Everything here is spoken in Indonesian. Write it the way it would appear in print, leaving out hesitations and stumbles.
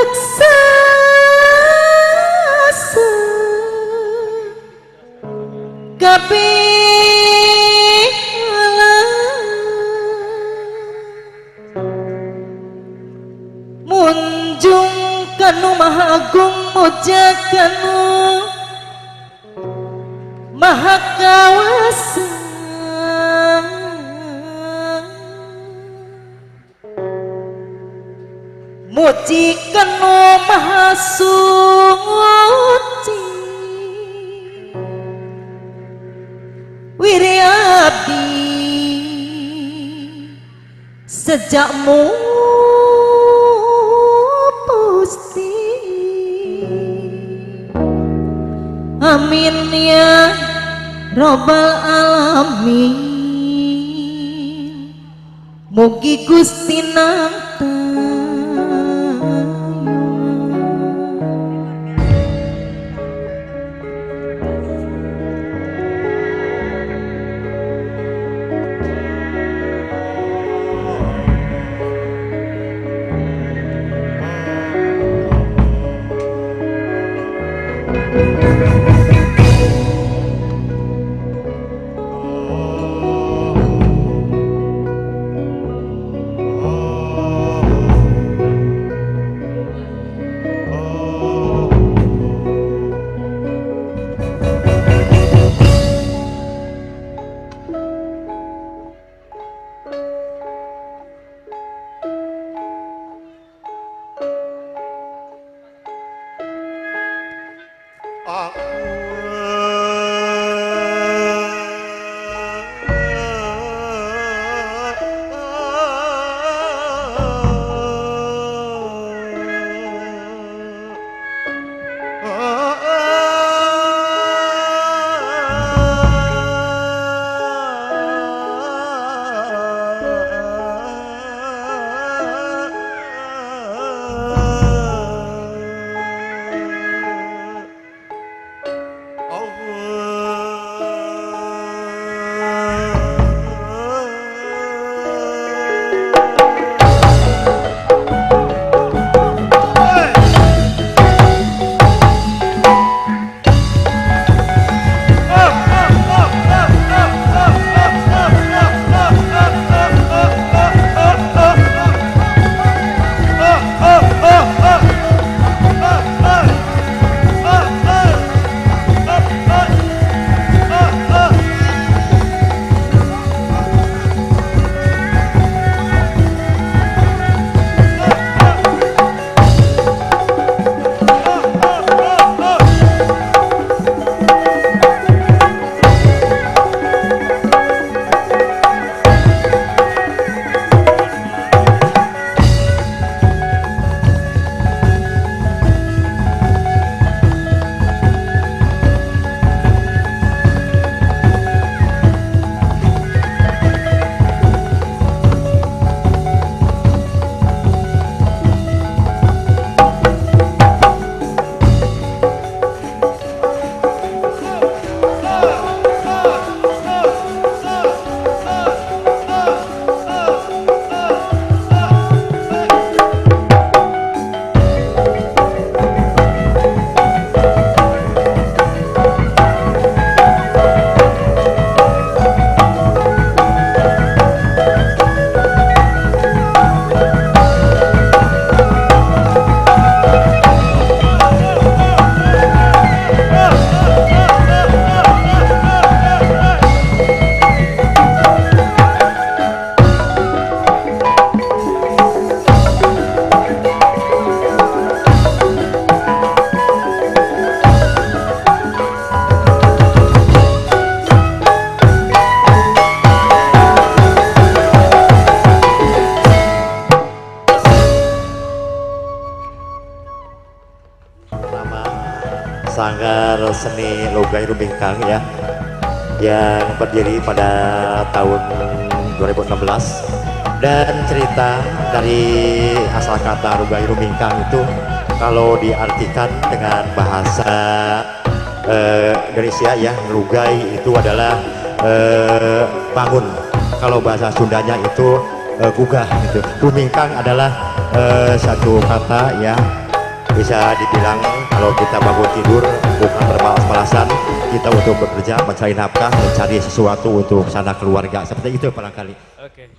raksasa kapihalan munjung kanu maha agung muja kanu maha kawasa muji kanu maha suci wiri abdi sejakmu pusti amin ya robbal alamin mugi Gusti nanta Sanggar Seni Logai Rumbingkang ya, yang berdiri pada tahun 2016, dan cerita dari asal kata Logai Rumbingkang itu kalau diartikan dengan bahasa Indonesia ya, Lugai itu adalah bangun, kalau bahasa Sundanya itu gugah gitu. Rumbingkang adalah satu kata ya bisa dibilang kalau kita bangun tidur bukan bermalas-malasan, kita untuk bekerja, mencari nafkah, mencari sesuatu untuk sanak keluarga, seperti itu barangkali. Oke.